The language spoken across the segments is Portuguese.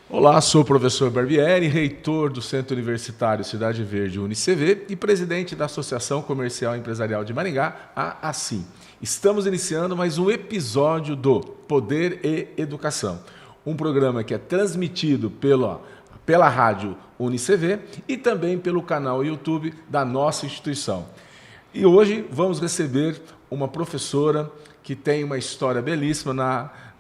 Olá, sou o professor Barbieri, reitor do Centro Universitário Cidade Verde UniCV e presidente da Associação Comercial e Empresarial de Maringá, a ACIM. Estamos iniciando mais um episódio do Poder e Educação, um programa que é transmitido pela rádio UniCV e também pelo canal YouTube da nossa instituição. E hoje vamos receber uma professora que tem uma história belíssima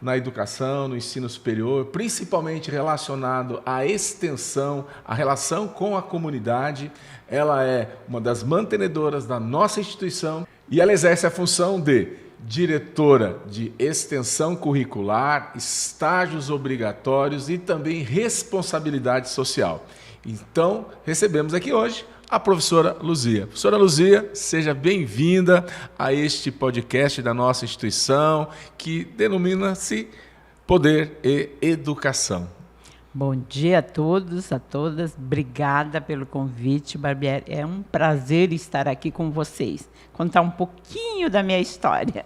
na educação, no ensino superior, principalmente relacionado à extensão, à relação com a comunidade. Ela é uma das mantenedoras da nossa instituição e ela exerce a função de diretora de extensão curricular, estágios obrigatórios e também responsabilidade social. Então, recebemos aqui hoje a professora Luzia. Professora Luzia, seja bem-vinda a este podcast da nossa instituição, que denomina-se Poder e Educação. Bom dia a todos, a todas. Obrigada pelo convite, Barbieri. É um prazer estar aqui com vocês, contar um pouquinho da minha história.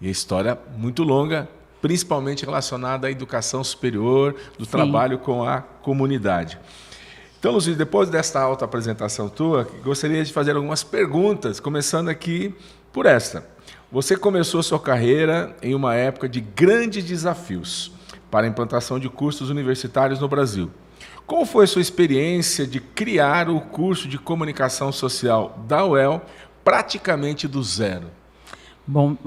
E a história muito longa, principalmente relacionada à educação superior, do trabalho com a comunidade. Então, Luzia, depois desta autoapresentação tua, gostaria de fazer algumas perguntas, começando aqui por esta. Você começou sua carreira em uma época de grandes desafios para a implantação de cursos universitários no Brasil. Como foi a sua experiência de criar o curso de comunicação social da UEL praticamente do zero? Bom,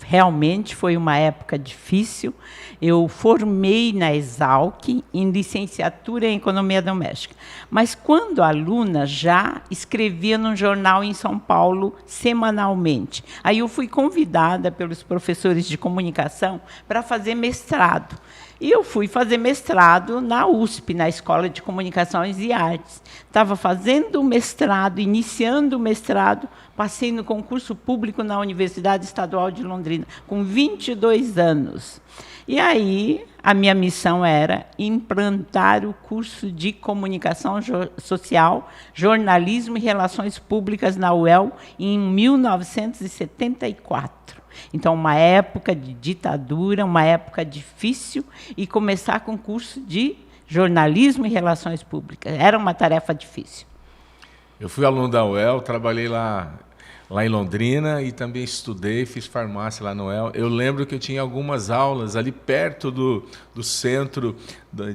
realmente foi uma época difícil. Eu formei na Exalc em licenciatura em Economia Doméstica. Mas, quando aluna, já escrevia num jornal em São Paulo semanalmente. Aí eu fui convidada pelos professores de comunicação para fazer mestrado. E eu fui fazer mestrado na USP, na Escola de Comunicações e Artes. Estava fazendo o mestrado, iniciando o mestrado, passei no concurso público na Universidade Estadual de Londrina, com 22 anos. E aí, a minha missão era implantar o curso de Comunicação Social, Jornalismo e Relações Públicas na UEL em 1974. Então, uma época de ditadura, uma época difícil, e começar com o curso de Jornalismo e Relações Públicas. Era uma tarefa difícil. Eu fui aluno da UEL, trabalhei lá em Londrina e também estudei, fiz farmácia lá no UEL. Eu lembro que eu tinha algumas aulas ali perto do centro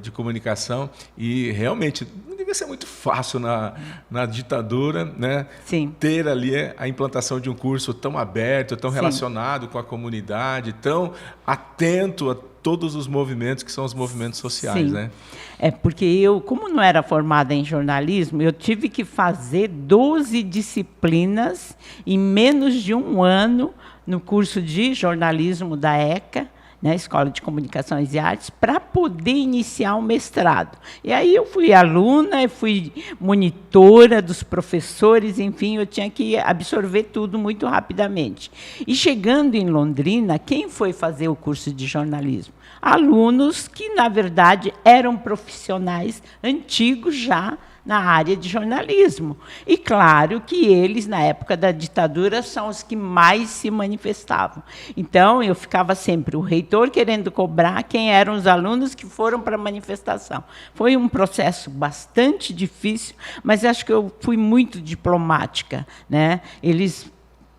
de comunicação e realmente não devia ser muito fácil na ditadura, né? Sim. Ter ali a implantação de um curso tão aberto, tão relacionado com a comunidade, tão atento a todos os movimentos que são os movimentos sociais. Sim. Né? É porque eu, como não era formada em jornalismo, eu tive que fazer 12 disciplinas em menos de um ano no curso de jornalismo da ECA, né, Escola de Comunicações e Artes, para poder iniciar o mestrado. E aí eu fui aluna, eu fui monitora dos professores, enfim, eu tinha que absorver tudo muito rapidamente. E chegando em Londrina, quem foi fazer o curso de jornalismo? Alunos que, na verdade, eram profissionais antigos já na área de jornalismo. E, claro, que eles, na época da ditadura, são os que mais se manifestavam. Então, eu ficava sempre o reitor querendo cobrar quem eram os alunos que foram para a manifestação. Foi um processo bastante difícil, mas acho que eu fui muito diplomática, né? Eles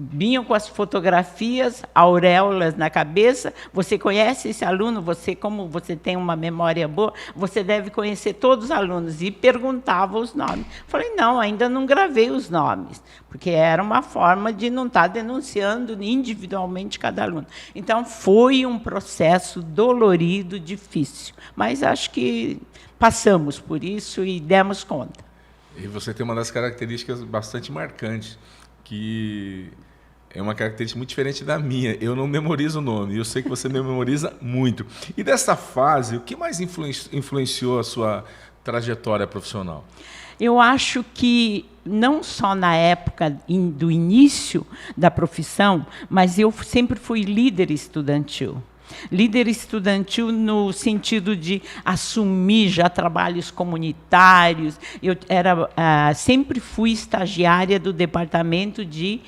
vinham com as fotografias, auréolas na cabeça. Você conhece esse aluno? Você, como você tem uma memória boa, você deve conhecer todos os alunos. E perguntava os nomes. Falei, não, ainda não gravei os nomes, porque era uma forma de não estar denunciando individualmente cada aluno. Então, foi um processo dolorido, difícil. Mas acho que passamos por isso e demos conta. E você tem uma das características bastante marcantes, que é uma característica muito diferente da minha. Eu não memorizo o nome, eu sei que você memoriza muito. E dessa fase, o que mais influenciou a sua trajetória profissional? Eu acho que, não só na época do início da profissão, mas eu sempre fui líder estudantil. Líder estudantil no sentido de assumir já trabalhos comunitários. Eu sempre fui estagiária do Departamento de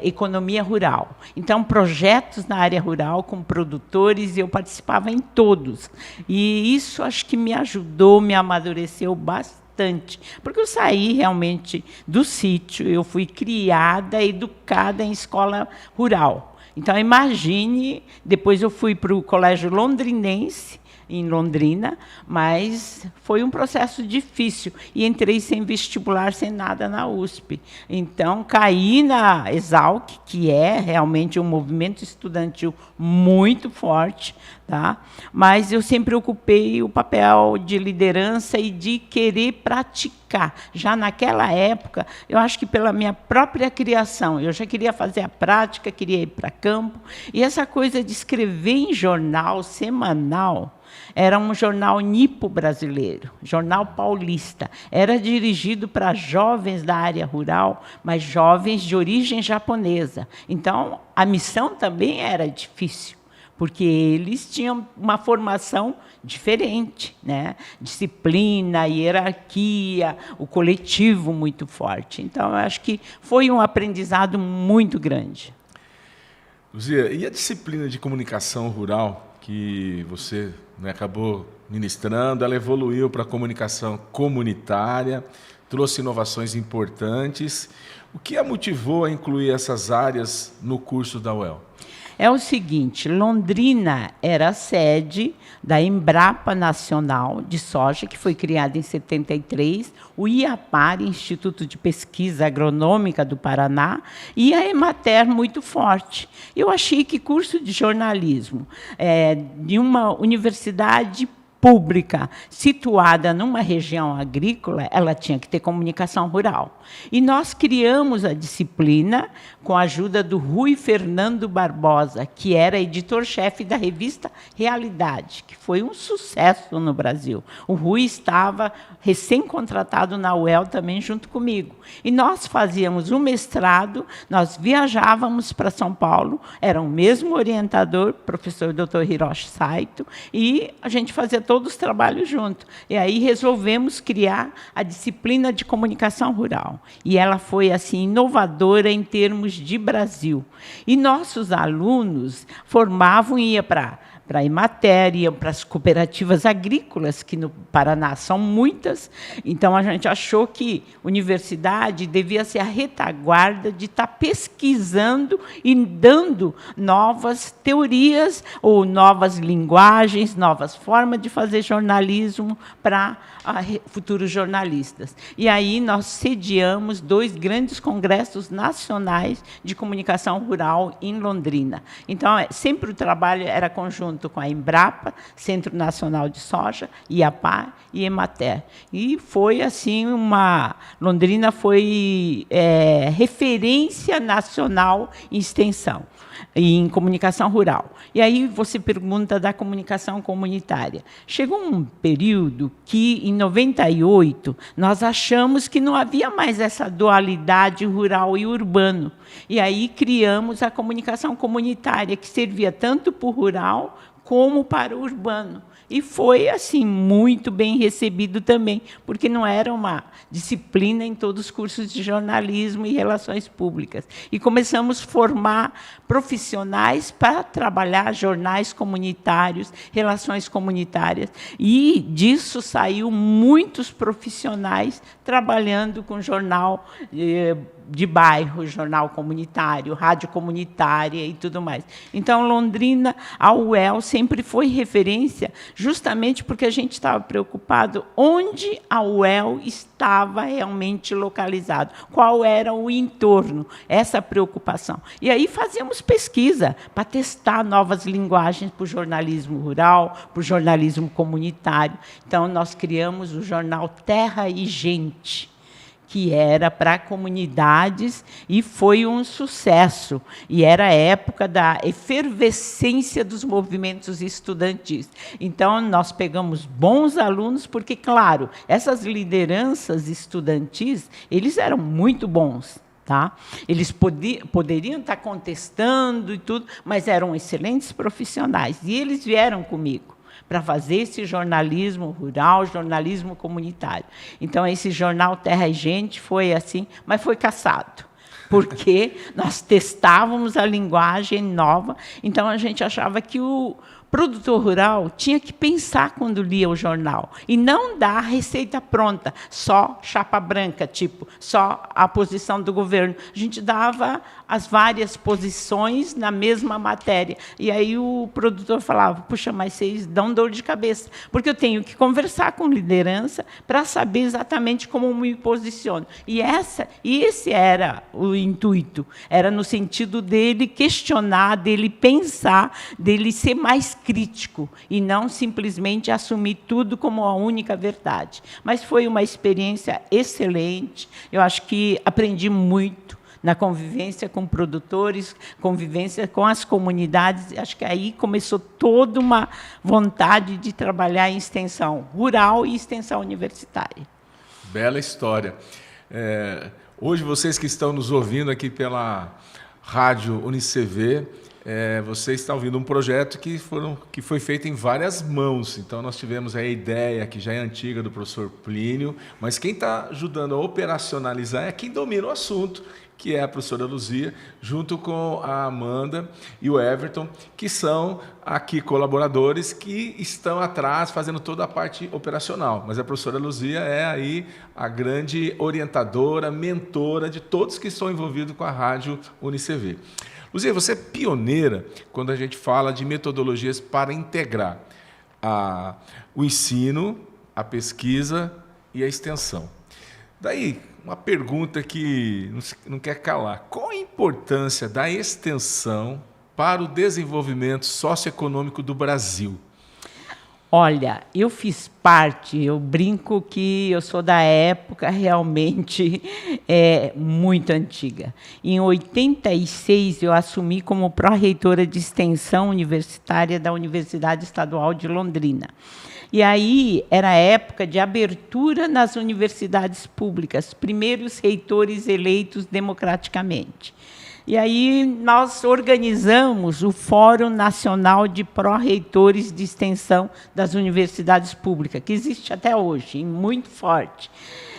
Economia Rural. Então, projetos na área rural com produtores, eu participava em todos. E isso acho que me ajudou, me amadureceu bastante, porque eu saí realmente do sítio, eu fui criada, educada em escola rural. Então, imagine, depois eu fui para o Colégio Londrinense, em Londrina, mas foi um processo difícil. E entrei sem vestibular, sem nada na USP. Então, caí na Exalc, que é realmente um movimento estudantil muito forte, tá? Mas eu sempre ocupei o papel de liderança e de querer praticar. Já naquela época, eu acho que pela minha própria criação, eu já queria fazer a prática, queria ir para campo. E essa coisa de escrever em jornal semanal, era um jornal nipo-brasileiro, jornal paulista. Era dirigido para jovens da área rural, mas jovens de origem japonesa. Então, a missão também era difícil, porque eles tinham uma formação diferente, né? Disciplina, hierarquia, o coletivo muito forte. Então, eu acho que foi um aprendizado muito grande. Luzia, e a disciplina de comunicação rural que você acabou ministrando, ela evoluiu para a comunicação comunitária, trouxe inovações importantes. O que a motivou a incluir essas áreas no curso da UEL? É o seguinte, Londrina era a sede da Embrapa Nacional de Soja, que foi criada em 73, o IAPAR, Instituto de Pesquisa Agronômica do Paraná, e a Emater muito forte. Eu achei que curso de jornalismo de uma universidade pública situada numa região agrícola, ela tinha que ter comunicação rural. E nós criamos a disciplina com a ajuda do Rui Fernando Barbosa, que era editor-chefe da revista Realidade, que foi um sucesso no Brasil. O Rui estava recém-contratado na UEL também junto comigo. E nós fazíamos um mestrado, nós viajávamos para São Paulo, era o mesmo orientador, professor Dr. Hiroshi Saito, e a gente fazia todos os trabalhos juntos. E aí resolvemos criar a disciplina de comunicação rural. E ela foi assim inovadora em termos de Brasil. E nossos alunos formavam e iam para a Emater, iam para as cooperativas agrícolas, que no Paraná são muitas. Então, a gente achou que a universidade devia ser a retaguarda de estar pesquisando e dando novas teorias ou novas linguagens, novas formas de fazer jornalismo para futuros jornalistas. E aí nós sediamos 2 grandes congressos nacionais de comunicação rural em Londrina. Então, sempre o trabalho era conjunto com a Embrapa, Centro Nacional de Soja, IAPAR e Emater. E foi assim Londrina foi referência nacional em extensão e em comunicação rural. E aí você pergunta da comunicação comunitária. Chegou um período que, em 98, nós achamos que não havia mais essa dualidade rural e urbano. E aí criamos a comunicação comunitária, que servia tanto para o rural como para o urbano. E foi assim muito bem recebido também, porque não era uma disciplina em todos os cursos de jornalismo e relações públicas. E começamos a formar profissionais para trabalhar jornais comunitários, relações comunitárias. E disso saiu muitos profissionais trabalhando com jornal de bairro, jornal comunitário, rádio comunitária e tudo mais. Então, Londrina, a UEL sempre foi referência, justamente porque a gente estava preocupado onde a UEL estava realmente localizado, qual era o entorno, essa preocupação. E aí fazíamos pesquisa para testar novas linguagens para o jornalismo rural, para o jornalismo comunitário. Então, nós criamos o jornal Terra e Gente, que era para comunidades, e foi um sucesso. E era a época da efervescência dos movimentos estudantis. Então, nós pegamos bons alunos, porque, claro, essas lideranças estudantis, eles eram muito bons. Tá? Eles poderiam estar contestando e tudo, mas eram excelentes profissionais. E eles vieram comigo para fazer esse jornalismo rural, jornalismo comunitário. Então, esse jornal Terra e Gente foi assim, mas foi cassado, porque nós testávamos a linguagem nova, então a gente achava que o produtor rural tinha que pensar quando lia o jornal e não dar a receita pronta, só chapa branca, tipo, só a posição do governo. A gente dava as várias posições na mesma matéria. E aí o produtor falava, puxa, mas vocês dão dor de cabeça, porque eu tenho que conversar com liderança para saber exatamente como me posiciono. E esse era o intuito, era no sentido dele questionar, dele pensar, dele ser mais crítico e não simplesmente assumir tudo como a única verdade. Mas foi uma experiência excelente. Eu acho que aprendi muito na convivência com produtores, convivência com as comunidades. Acho que aí começou toda uma vontade de trabalhar em extensão rural e extensão universitária. Bela história. Hoje, vocês que estão nos ouvindo aqui pela Rádio UniCV, você está ouvindo um projeto que foi feito em várias mãos. Então, nós tivemos a ideia, que já é antiga, do professor Plínio, mas quem está ajudando a operacionalizar é quem domina o assunto, que é a professora Luzia, junto com a Amanda e o Everton, que são aqui colaboradores que estão atrás fazendo toda a parte operacional. Mas a professora Luzia é aí a grande orientadora, mentora de todos que estão envolvidos com a Rádio UniCV. Luzia, você é pioneira quando a gente fala de metodologias para integrar o ensino, a pesquisa e a extensão. Daí, uma pergunta que não quer calar. Qual a importância da extensão para o desenvolvimento socioeconômico do Brasil? Olha, eu fiz parte, eu brinco que eu sou da época realmente muito antiga. Em 86, eu assumi como pró-reitora de extensão universitária da Universidade Estadual de Londrina. E aí era a época de abertura nas universidades públicas, primeiros reitores eleitos democraticamente. E aí nós organizamos o Fórum Nacional de Pró-Reitores de Extensão das Universidades Públicas, que existe até hoje, muito forte.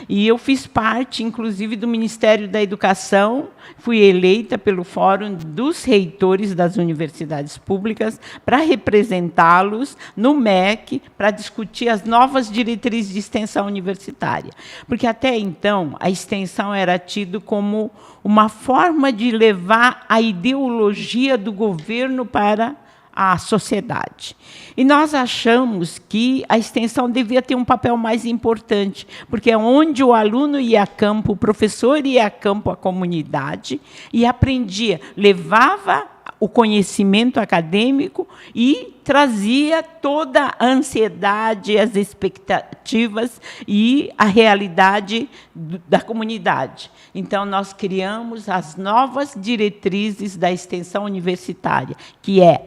E eu fiz parte, inclusive, do Ministério da Educação, fui eleita pelo Fórum dos Reitores das Universidades Públicas para representá-los no MEC, para discutir as novas diretrizes de extensão universitária. Porque, até então, a extensão era tida como uma forma de levar a ideologia do governo para a sociedade. E nós achamos que a extensão devia ter um papel mais importante, porque é onde o aluno ia a campo, o professor ia a campo, a comunidade, e aprendia, levava o conhecimento acadêmico e trazia toda a ansiedade, as expectativas e a realidade da comunidade. Então, nós criamos as novas diretrizes da extensão universitária, que é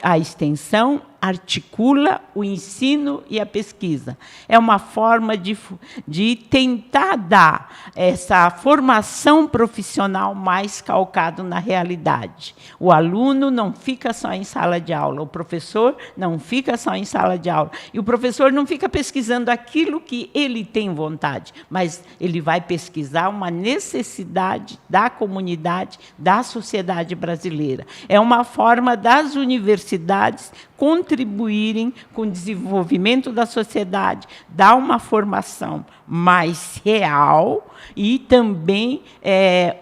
a extensão articula o ensino e a pesquisa. É uma forma de tentar dar essa formação profissional mais calcado na realidade. O aluno não fica só em sala de aula, o professor não fica só em sala de aula. E o professor não fica pesquisando aquilo que ele tem vontade, mas ele vai pesquisar uma necessidade da comunidade, da sociedade brasileira. É uma forma das universidades contribuírem com o desenvolvimento da sociedade, dar uma formação mais real e também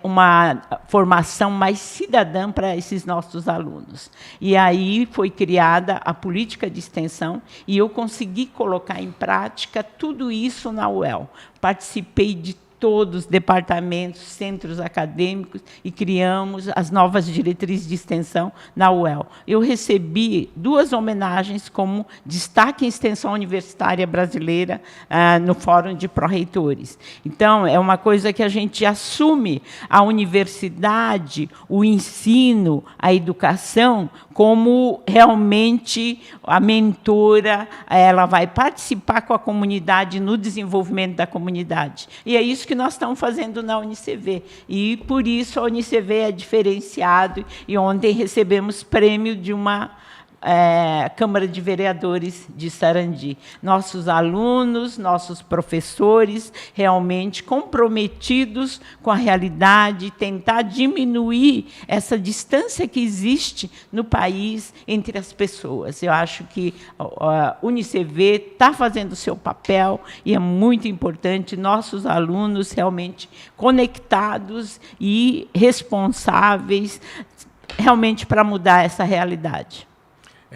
uma formação mais cidadã para esses nossos alunos. E aí foi criada a política de extensão e eu consegui colocar em prática tudo isso na UEL. Participei de todos os departamentos, centros acadêmicos, e criamos as novas diretrizes de extensão na UEL. Eu recebi 2 homenagens como destaque em extensão universitária brasileira no Fórum de Pró-Reitores. Então, é uma coisa que a gente assume a universidade, o ensino, a educação, como realmente a mentora, ela vai participar com a comunidade no desenvolvimento da comunidade. E é isso que que nós estamos fazendo na UniCV. E, por isso, a UniCV é diferenciado. E ontem recebemos prêmio de uma Câmara de Vereadores de Sarandi. Nossos alunos, nossos professores, realmente comprometidos com a realidade, tentar diminuir essa distância que existe no país entre as pessoas. Eu acho que a UniCV está fazendo o seu papel e é muito importante nossos alunos realmente conectados e responsáveis realmente para mudar essa realidade.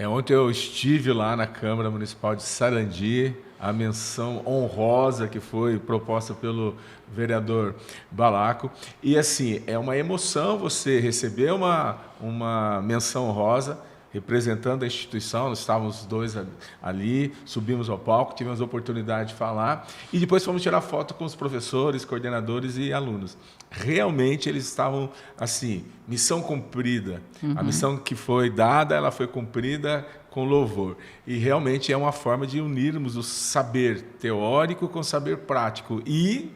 Ontem eu estive lá na Câmara Municipal de Sarandi, a menção honrosa que foi proposta pelo vereador Balaco. E, assim, é uma emoção você receber uma menção honrosa representando a instituição. Nós estávamos os dois ali, subimos ao palco, tivemos a oportunidade de falar e depois fomos tirar foto com os professores, coordenadores e alunos. Realmente eles estavam assim, missão cumprida. A missão que foi dada, ela foi cumprida com louvor. E realmente é uma forma de unirmos o saber teórico com o saber prático e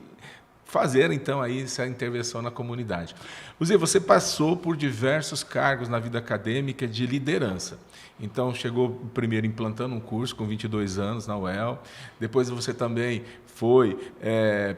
fazer, então, aí essa intervenção na comunidade. Luzia, você passou por diversos cargos na vida acadêmica de liderança. Então, chegou primeiro implantando um curso com 22 anos na UEL, depois você também foi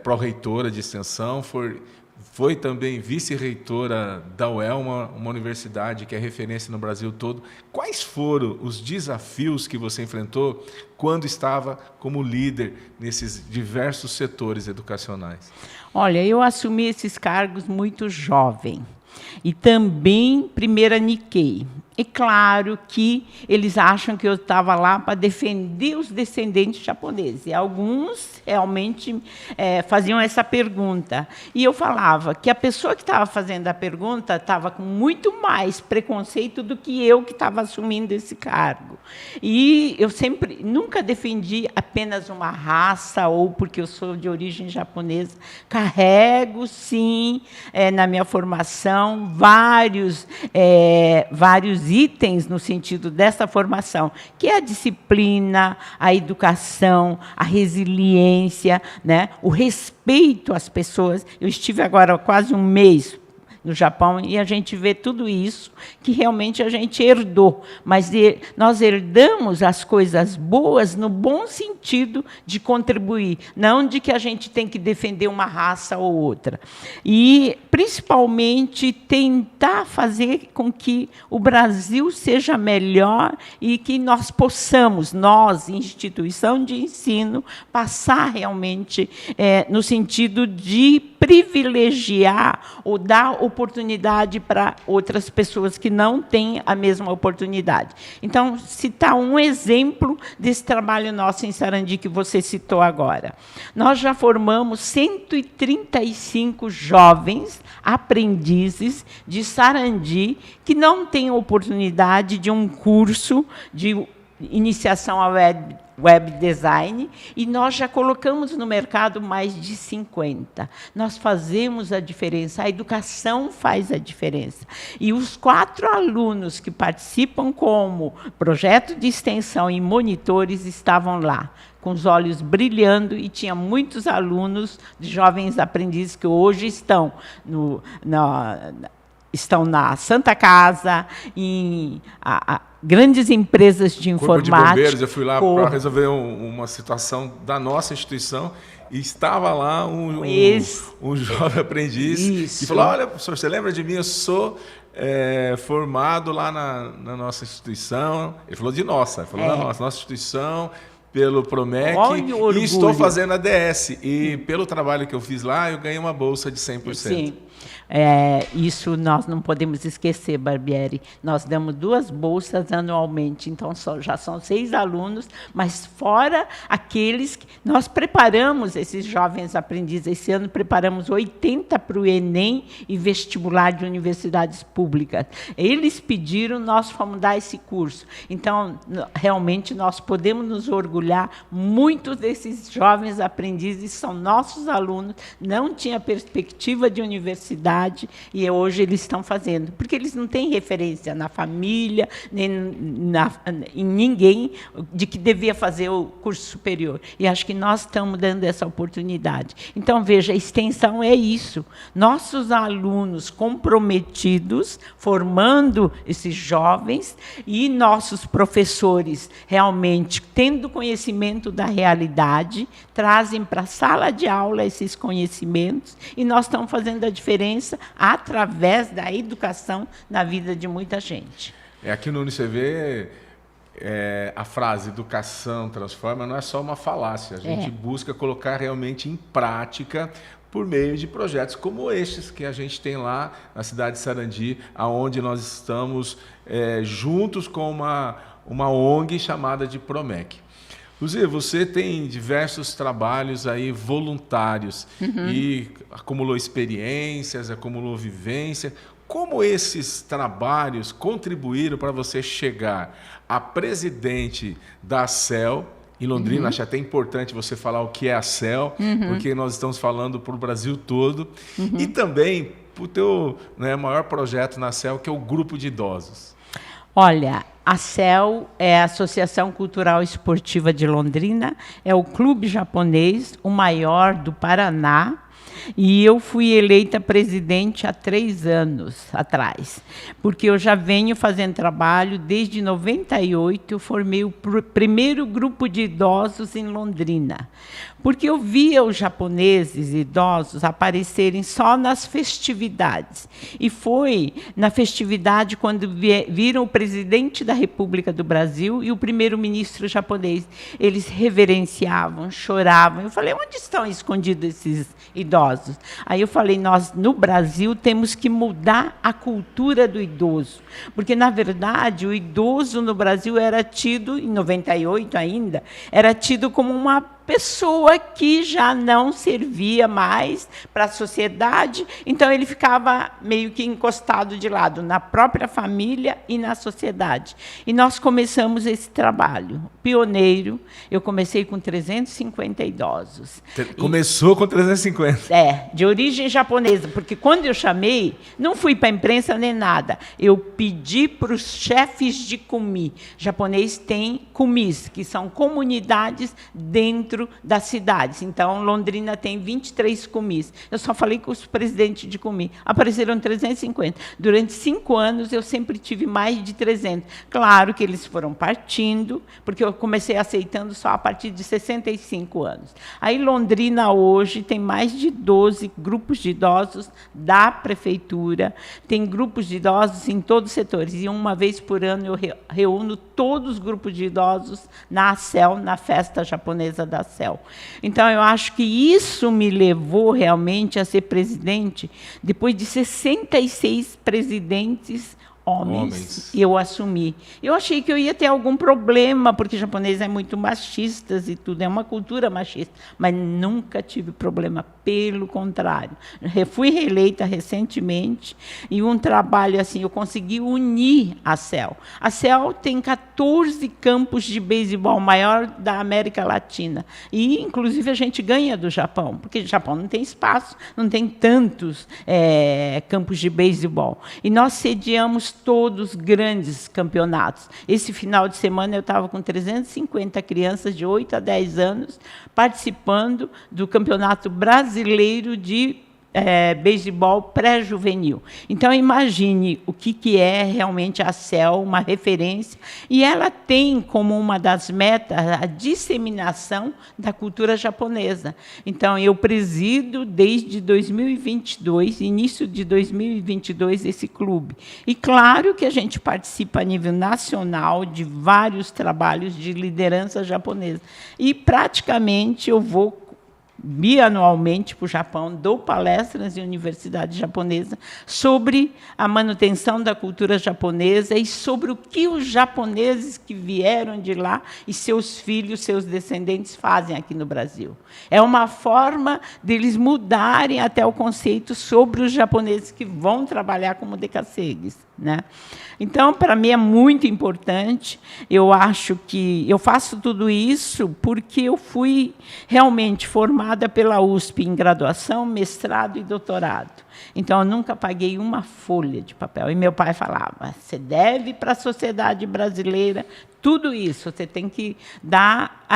pró-reitora de extensão, foi também vice-reitora da UEL, uma universidade que é referência no Brasil todo. Quais foram os desafios que você enfrentou quando estava como líder nesses diversos setores educacionais? Olha, eu assumi esses cargos muito jovem e também primeira Nikkei. É claro que eles acham que eu estava lá para defender os descendentes japoneses. E alguns realmente faziam essa pergunta. E eu falava que a pessoa que estava fazendo a pergunta estava com muito mais preconceito do que eu que estava assumindo esse cargo. E eu nunca defendi apenas uma raça ou porque eu sou de origem japonesa. Carrego, sim, na minha formação, vários itens no sentido dessa formação, que é a disciplina, a educação, a resiliência, né? O respeito às pessoas. Eu estive agora quase um mês no Japão e a gente vê tudo isso que realmente a gente herdou, mas nós herdamos as coisas boas no bom sentido de contribuir, não de que a gente tem que defender uma raça ou outra. E, principalmente, tentar fazer com que o Brasil seja melhor e que nós possamos, nós, instituição de ensino, passar realmente no sentido de privilegiar ou dar oportunidade para outras pessoas que não têm a mesma oportunidade. Então, citar um exemplo desse trabalho nosso em Sarandi que você citou agora. Nós já formamos 135 jovens aprendizes de Sarandi que não têm oportunidade de um curso de iniciação à web design, e nós já colocamos no mercado mais de 50. Nós fazemos a diferença, a educação faz a diferença. E os 4 alunos que participam como projeto de extensão e monitores estavam lá, com os olhos brilhando, e tinha muitos alunos de jovens aprendizes que hoje estão na Santa Casa, em grandes empresas de informática. Corpo de Bombeiros, eu fui lá para resolver uma situação da nossa instituição e estava lá um jovem aprendiz que falou: olha, professor, você lembra de mim? Eu sou formado lá na nossa instituição. Ele falou de nossa, ele falou da nossa instituição, pelo Promec, e estou fazendo a DS. E pelo trabalho que eu fiz lá, eu ganhei uma bolsa de 100%. Sim. Isso nós não podemos esquecer, Barbieri. Nós damos 2 bolsas anualmente, então já são 6 alunos, mas fora aqueles que nós preparamos esses jovens aprendizes. Esse ano preparamos 80 para o Enem e vestibular de universidades públicas. Eles pediram, nós fomos dar esse curso. Então, realmente, nós podemos nos orgulhar. Muitos desses jovens aprendizes são nossos alunos, não tinha perspectiva de universidade, realidade, e hoje eles estão fazendo, porque eles não têm referência na família, nem em ninguém de que devia fazer o curso superior. E acho que nós estamos dando essa oportunidade. Então, veja, a extensão é isso. Nossos alunos comprometidos, formando esses jovens, e nossos professores realmente tendo conhecimento da realidade, trazem para a sala de aula esses conhecimentos, e nós estamos fazendo a diferença através da educação na vida de muita gente. Aqui no UniCV, a frase educação transforma não é só uma falácia. A gente busca colocar realmente em prática por meio de projetos como estes que a gente tem lá na cidade de Sarandi, onde nós estamos juntos com uma ONG chamada de Promec. Luzia, você tem diversos trabalhos aí voluntários e acumulou experiências, acumulou vivência. Como esses trabalhos contribuíram para você chegar a presidente da CEL em Londrina? Acho até importante você falar o que é a CEL, porque nós estamos falando para o Brasil todo. E também para o teu maior projeto na CEL, que é o Grupo de Idosos. Olha, a CEL é a Associação Cultural Esportiva de Londrina, é o clube japonês, o maior do Paraná, e eu fui eleita presidente há 3 anos atrás, porque eu já venho fazendo trabalho desde 98, eu formei o primeiro grupo de idosos em Londrina, porque eu via os japoneses idosos aparecerem só nas festividades, e foi na festividade quando viram o presidente da República do Brasil e o primeiro-ministro japonês, eles reverenciavam, choravam. Eu falei, onde estão escondidos esses idosos? Aí eu falei, nós no Brasil temos que mudar a cultura do idoso, porque na verdade o idoso no Brasil era tido, em 98 ainda, era tido como uma pessoa que já não servia mais para a sociedade, então ele ficava meio que encostado de lado na própria família e na sociedade. E nós começamos esse trabalho pioneiro. Eu comecei com 350 idosos. Começou com 350? De origem japonesa, porque quando eu chamei, não fui para a imprensa nem nada. Eu pedi para os chefes de kumi. Japonês tem kumis, que são comunidades dentro das cidades. Então, Londrina tem 23 kumis. Eu só falei com os presidentes de kumi. Apareceram 350. Durante 5 anos, eu sempre tive mais de 300. Claro que eles foram partindo, porque eu comecei aceitando só a partir de 65 anos. Aí, Londrina, hoje, tem mais de 12 grupos de idosos da prefeitura. Tem grupos de idosos em todos os setores. E uma vez por ano, eu reúno todos os grupos de idosos na CEL, na festa japonesa da CEL. Então, eu acho que isso me levou realmente a ser presidente, depois de 66 presidentes homens, eu assumi. Eu achei que eu ia ter algum problema, porque japonês é muito machista e tudo, é uma cultura machista, mas nunca tive problema, pelo contrário. Fui reeleita recentemente, e um trabalho assim, eu consegui unir a CEL. A CEL tem 14 campos de beisebol, maior da América Latina, e, inclusive, a gente ganha do Japão, porque o Japão não tem espaço, não tem tantos campos de beisebol. E nós sediamos todos grandes campeonatos. Esse final de semana eu estava com 350 crianças de 8 a 10 anos participando do Campeonato Brasileiro de beisebol pré-juvenil. Então, imagine o que é realmente a CEL, uma referência, e ela tem como uma das metas a disseminação da cultura japonesa. Então, eu presido desde 2022, início de 2022, esse clube. E claro que a gente participa a nível nacional de vários trabalhos de liderança japonesa. E, praticamente, eu vou bianualmente para o Japão, dou palestras em universidades japonesas sobre a manutenção da cultura japonesa e sobre o que os japoneses que vieram de lá e seus filhos, seus descendentes fazem aqui no Brasil. É uma forma deles mudarem até o conceito sobre os japoneses que vão trabalhar como decacegues, né? Então, para mim, é muito importante. Eu acho que eu faço tudo isso porque eu fui realmente formada formada pela USP em graduação, mestrado e doutorado. Então, eu nunca paguei uma folha de papel. E meu pai falava, você deve para a sociedade brasileira tudo isso, você tem que dar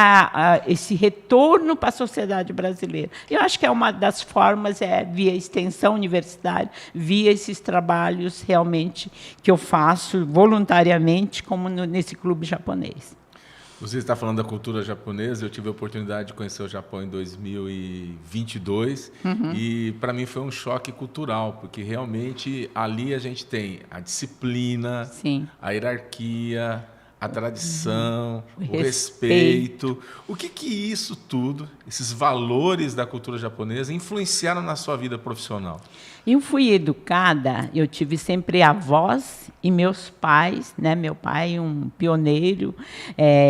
esse retorno para a sociedade brasileira. Eu acho que é uma das formas, via extensão universitária, via esses trabalhos realmente que eu faço voluntariamente, como nesse clube japonês. Você está falando da cultura japonesa, eu tive a oportunidade de conhecer o Japão em 2022 e para mim foi um choque cultural, porque realmente ali a gente tem a disciplina, Sim. a hierarquia, a tradição, o respeito. O que isso tudo, esses valores da cultura japonesa, influenciaram na sua vida profissional? Eu fui educada, eu tive sempre avós e meus pais, né? Meu pai, um pioneiro,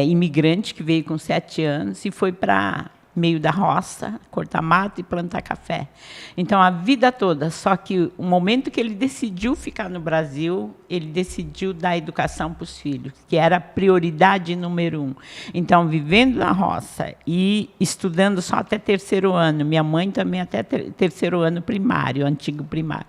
imigrante que veio com 7 anos e foi para meio da roça, cortar mato e plantar café. Então, a vida toda, só que o momento que ele decidiu ficar no Brasil, ele decidiu dar educação para os filhos, que era a prioridade número 1. Então, vivendo na roça e estudando só até 3º ano, minha mãe também até 3º ano primário, antigo primário.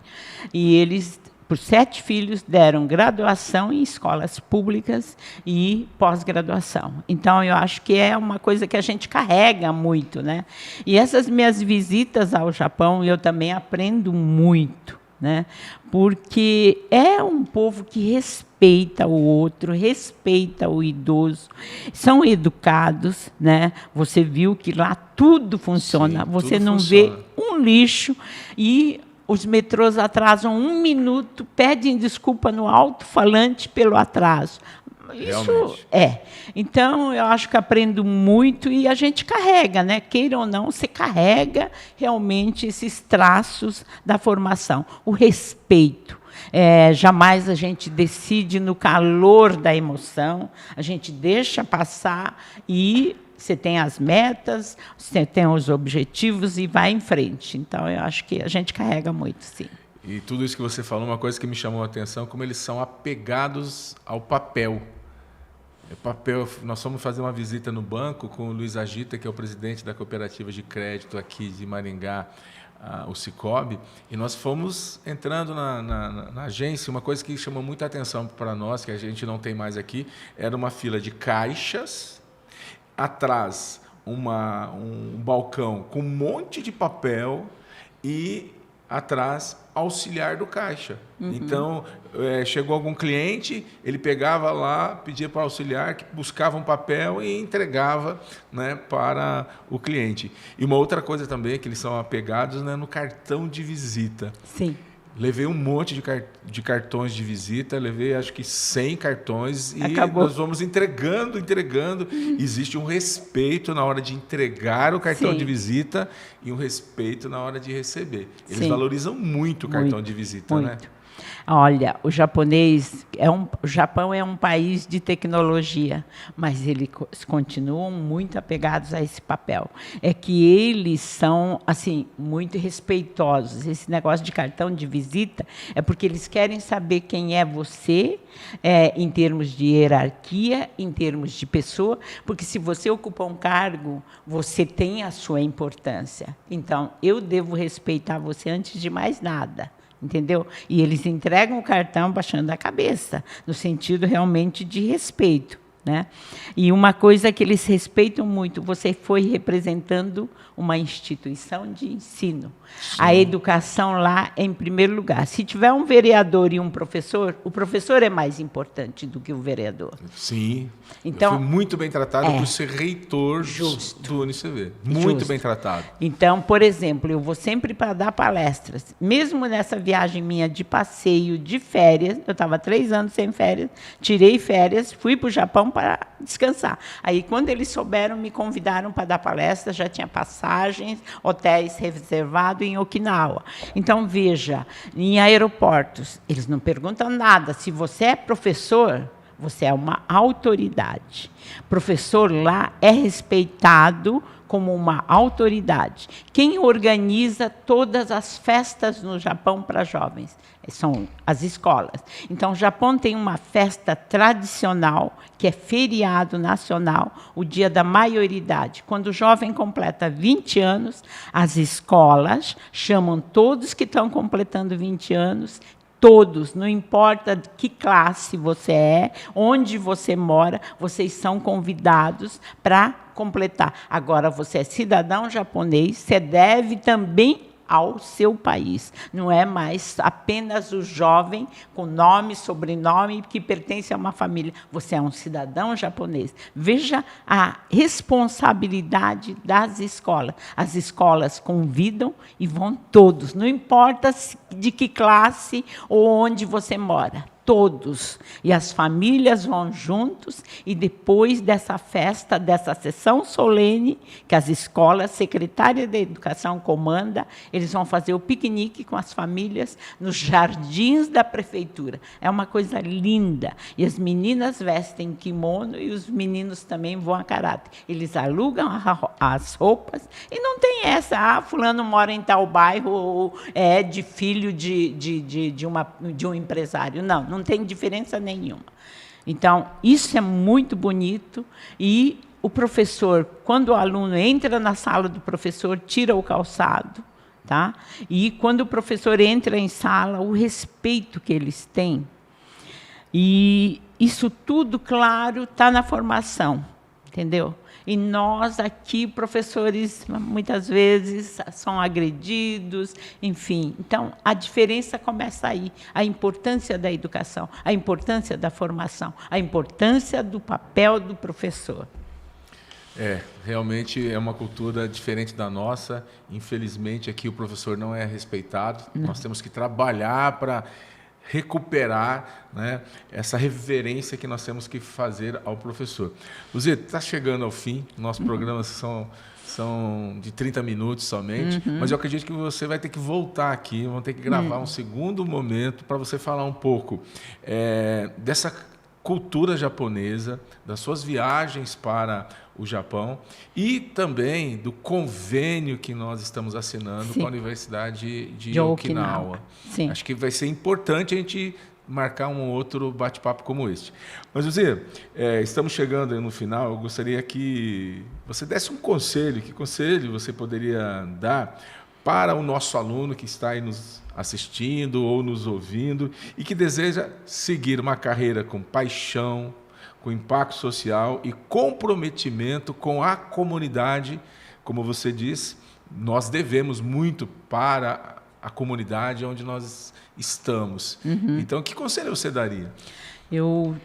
E eles, por 7 filhos, deram graduação em escolas públicas e pós-graduação. Então, eu acho que é uma coisa que a gente carrega muito, né? E essas minhas visitas ao Japão, eu também aprendo muito, né? Porque é um povo que respeita o outro, respeita o idoso, são educados, né? Você viu que lá tudo funciona, Sim, você tudo não funciona. vê um lixo e os metrôs atrasam 1 minuto, pedem desculpa no alto-falante pelo atraso. Isso Realmente. Então, eu acho que aprendo muito e a gente carrega, né? Queira ou não, você carrega realmente esses traços da formação. O respeito. Jamais a gente decide no calor da emoção, a gente deixa passar e você tem as metas, você tem os objetivos e vai em frente. Então, eu acho que a gente carrega muito, sim. E tudo isso que você falou, uma coisa que me chamou a atenção, como eles são apegados ao papel. Nós fomos fazer uma visita no banco com o Luiz Agita, que é o presidente da cooperativa de crédito aqui de Maringá, o Cicobi, e nós fomos entrando na agência. Uma coisa que chamou muita atenção para nós, que a gente não tem mais aqui, era uma fila de caixas, atrás um balcão com um monte de papel e atrás auxiliar do caixa. Então, chegou algum cliente, ele pegava lá, pedia para o auxiliar, que buscava um papel e entregava, né, para o cliente. E uma outra coisa também é que eles são apegados, né, no cartão de visita. Sim. Levei um monte de cartões de visita, levei acho que 100 cartões e Acabou. nós vamos entregando. Existe um respeito na hora de entregar o cartão Sim. de visita e um respeito na hora de receber. Eles Sim. valorizam muito o cartão de visita, né? Olha, o Japão é um país de tecnologia, mas eles continuam muito apegados a esse papel. É que eles são assim muito respeitosos. Esse negócio de cartão de visita é porque eles querem saber quem é você, em termos de hierarquia, em termos de pessoa, porque se você ocupa um cargo, você tem a sua importância. Então, eu devo respeitar você antes de mais nada. Entendeu? E eles entregam o cartão baixando a cabeça, no sentido realmente de respeito, né? E uma coisa que eles respeitam muito, você foi representando uma instituição de ensino. Sim. A educação lá é em primeiro lugar. Se tiver um vereador e um professor, o professor é mais importante do que o vereador. Sim. Então, eu fui muito bem tratado por ser reitor do UniCV. Muito bem tratado. Então, por exemplo, eu vou sempre para dar palestras. Mesmo nessa viagem minha de passeio, de férias, eu estava 3 anos sem férias, tirei férias, fui para o Japão para descansar. Aí, quando eles souberam, me convidaram para dar palestra, já tinha passagens, hotéis reservados em Okinawa. Então, veja, em aeroportos, eles não perguntam nada. Se você é professor, você é uma autoridade. Professor lá é respeitado como uma autoridade. Quem organiza todas as festas no Japão para jovens? São as escolas. Então, o Japão tem uma festa tradicional, que é feriado nacional, o dia da maioridade. Quando o jovem completa 20 anos, as escolas chamam todos que estão completando 20 anos, todos, não importa de que classe você é, onde você mora, vocês são convidados para completar. Agora, você é cidadão japonês, você deve também ao seu país. Não é mais apenas o jovem com nome, sobrenome, que pertence a uma família. Você é um cidadão japonês. Veja a responsabilidade das escolas. As escolas convidam e vão todos, não importa de que classe ou onde você mora. Todos. E as famílias vão juntos, e depois dessa festa, dessa sessão solene, que as escolas, secretária da Educação comanda, eles vão fazer o piquenique com as famílias nos jardins da prefeitura. É uma coisa linda. E as meninas vestem kimono e os meninos também vão a caráter. Eles alugam as roupas e não tem essa, fulano mora em tal bairro ou é de filho de um empresário. Não tem diferença nenhuma. Então, isso é muito bonito, e o professor, quando o aluno entra na sala do professor, tira o calçado, tá? E quando o professor entra em sala, o respeito que eles têm. E isso tudo, claro, está na formação, entendeu? E nós aqui, professores, muitas vezes são agredidos, enfim. Então, a diferença começa aí. A importância da educação, a importância da formação, a importância do papel do professor. Realmente é uma cultura diferente da nossa. Infelizmente, aqui o professor não é respeitado. Não. Nós temos que trabalhar para recuperar, né, essa reverência que nós temos que fazer ao professor. Luzia, está chegando ao fim, nossos programas são de 30 minutos somente, mas eu acredito que você vai ter que voltar aqui, vamos ter que gravar um segundo momento para você falar um pouco dessa cultura japonesa, das suas viagens para o Japão e também do convênio que nós estamos assinando com a Universidade de Okinawa. Sim. Acho que vai ser importante a gente marcar um outro bate-papo como este. Mas, Luzia, estamos chegando no final. Eu gostaria que você desse um conselho. Que conselho você poderia dar para o nosso aluno que está aí nos assistindo ou nos ouvindo e que deseja seguir uma carreira com paixão, com impacto social e comprometimento com a comunidade? Como você disse, nós devemos muito para a comunidade onde nós estamos. Então, que conselho você daria?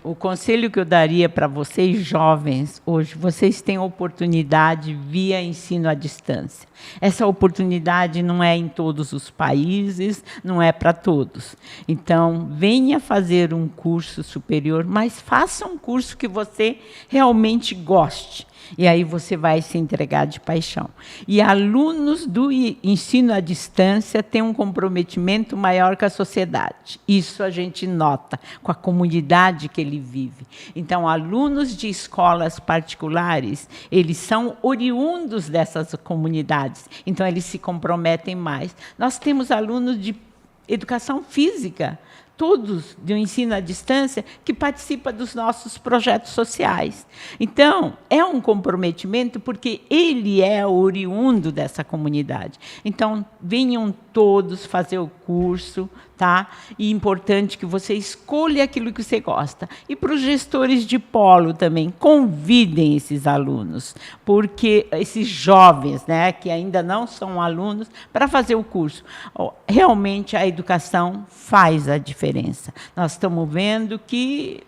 O conselho que eu daria para vocês jovens hoje, vocês têm oportunidade via ensino à distância. Essa oportunidade não é em todos os países, não é para todos. Então, venha fazer um curso superior, mas faça um curso que você realmente goste. E aí você vai se entregar de paixão. E alunos do ensino à distância têm um comprometimento maior com a sociedade. Isso a gente nota com a comunidade que ele vive. Então, alunos de escolas particulares, eles são oriundos dessas comunidades. Então, eles se comprometem mais. Nós temos alunos de educação física, todos de um ensino à distância, que participa dos nossos projetos sociais. Então, é um comprometimento porque ele é oriundo dessa comunidade. Então, venham todos fazer o curso, tá? E é importante que você escolha aquilo que você gosta. E para os gestores de polo também, convidem esses alunos, porque esses jovens, né, que ainda não são alunos, para fazer o curso. Realmente, a educação faz a diferença. Nós estamos vendo que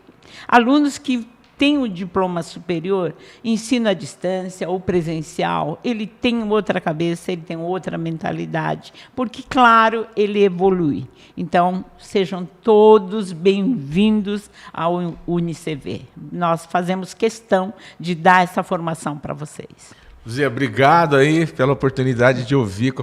alunos que têm o diploma superior, ensino à distância ou presencial, ele tem outra cabeça, ele tem outra mentalidade, porque, claro, ele evolui. Então, sejam todos bem-vindos ao UniCV. Nós fazemos questão de dar essa formação para vocês. Luzia, obrigado aí pela oportunidade de ouvir,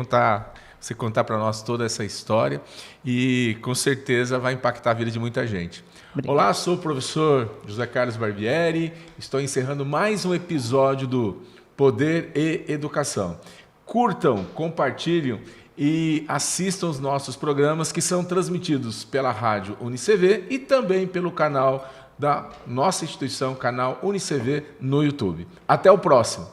você contar para nós toda essa história e, com certeza, vai impactar a vida de muita gente. Obrigado. Olá, sou o professor José Carlos Barbieri, estou encerrando mais um episódio do Poder e Educação. Curtam, compartilhem e assistam os nossos programas que são transmitidos pela rádio UniCV e também pelo canal da nossa instituição, canal UniCV no YouTube. Até o próximo!